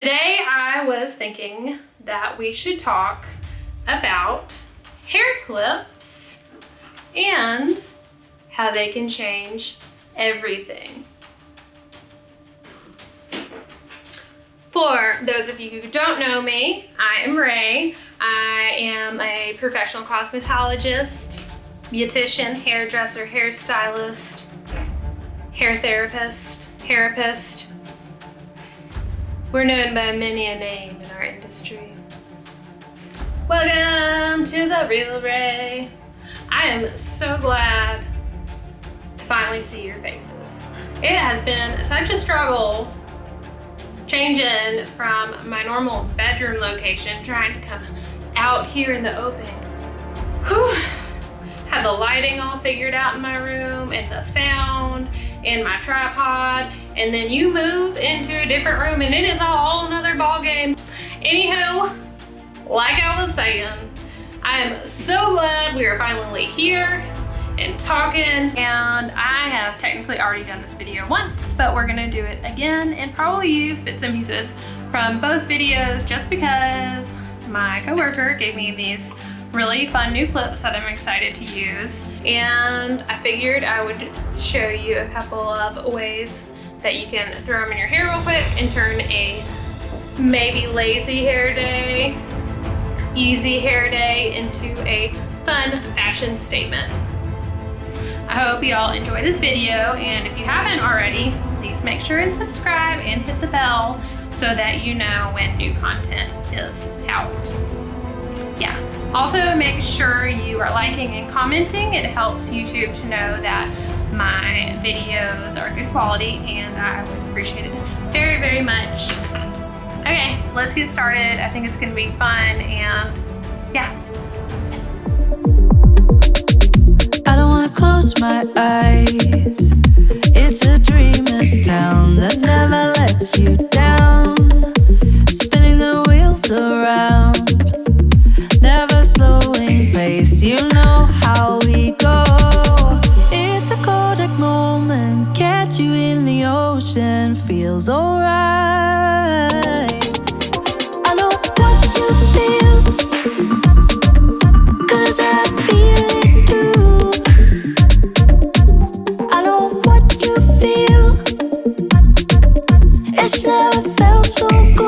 Today I was thinking that we should talk about hair clips and how they can change everything. For those of you who don't know me, I am Ray. I am a professional cosmetologist, beautician, hairdresser, hairstylist, hair therapist. We're known by many a name in our industry. Welcome to TheReelRae. I am so glad to finally see your faces. It has been such a struggle changing from my normal bedroom location, trying to come out here in the open. Whew. Had the lighting all figured out in my room and the sound and my tripod, and then you move into a different room and it is a whole nother ball game. Anywho, like I was saying, I am so glad we are finally here and talking, and I have technically already done this video once, but we're gonna do it again and probably use bits and pieces from both videos just because my coworker gave me these really fun new clips that I'm excited to use, and I figured I would show you a couple of ways that you can throw them in your hair real quick and turn a maybe lazy hair day, easy hair day into a fun fashion statement. I hope you all enjoy this video, and if you haven't already, please make sure and subscribe and hit the bell so that you know when new content is out. Yeah. Also, make sure you are liking and commenting. It helps YouTube to know that my videos are good quality, and I would appreciate it very, very much. Okay, let's get started. I think it's gonna be fun, and yeah. I don't wanna close my eyes. It's a dreamer's town that never lets you down. Spinning the wheels around, never slowing pace, you know how we go. It's a Kodak moment, catch you in the ocean, feels alright. I know what you feel, 'cause I feel it too. I know what you feel, it's never felt so good.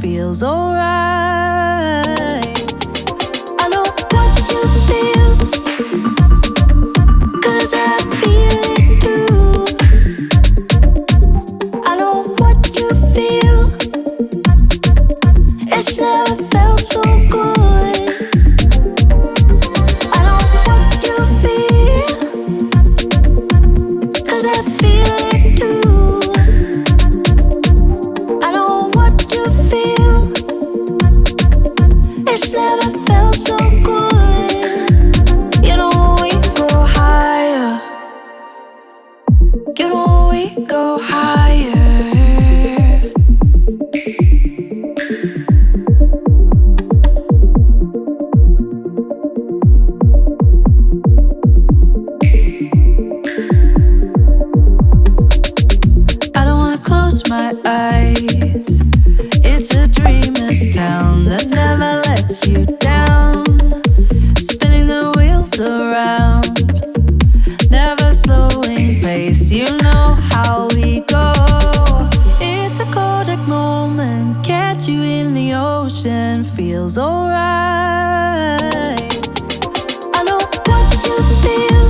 Feels alright. I know what you feel, 'cause I feel it too. I know what you feel, it's never felt so good. I know what you feel, 'cause I feel it too. I know what you feel, ocean feels alright. I know what you feel,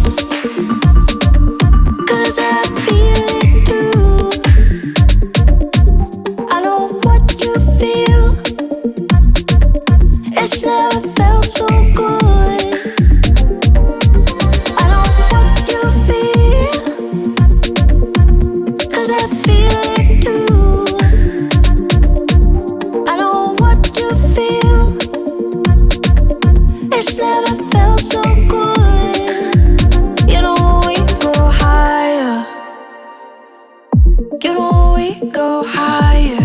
'cause I feel it too. I know what you feel, it's never felt so good. I know what you feel, 'cause I feel it too. I know what you feel, it's never felt so good. You know we go higher, you know we go higher.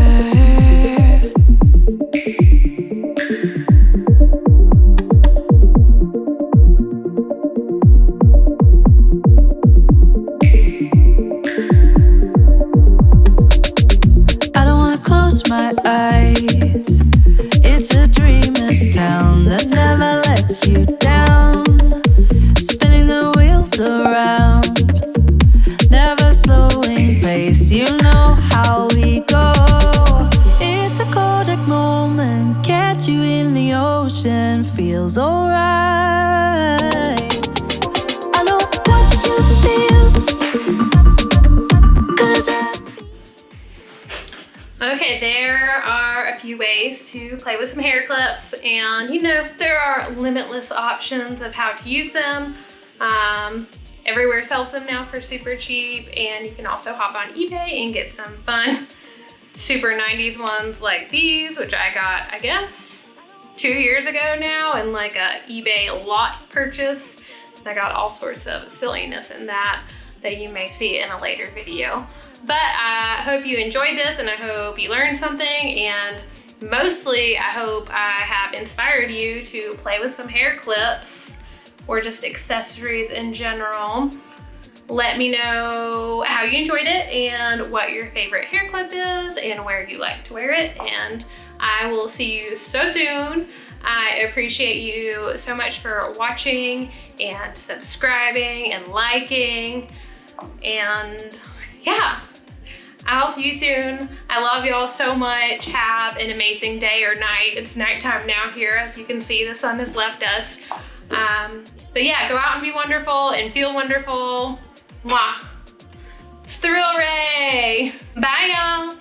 I don't wanna close my eyes. It's a dreamer's town that never lets you down. Spinning the wheels around, never slowing pace. You know how we go. It's a Kodak moment, catch you in the ocean, feels alright. I know what you feel, 'cause I Okay, there are a few ways to play with some hair clips, and you know, there are limitless options of how to use them. Everywhere sells them now for super cheap, and you can also hop on eBay and get some fun super 90s ones like these, which I got, I guess, 2 years ago now in like a eBay lot purchase. I got all sorts of silliness in that you may see in a later video. But I hope you enjoyed this, and I hope you learned something, and mostly I hope I have inspired you to play with some hair clips or just accessories in general. Let me know how you enjoyed it and what your favorite hair clip is and where you like to wear it, and I will see you so soon. I appreciate you so much for watching and subscribing and liking, and yeah. I'll see you soon. I love y'all so much. Have an amazing day or night. It's nighttime now here. As you can see, the sun has left us. But yeah, go out and be wonderful and feel wonderful. Mwah. It's TheReelRae. Bye, y'all.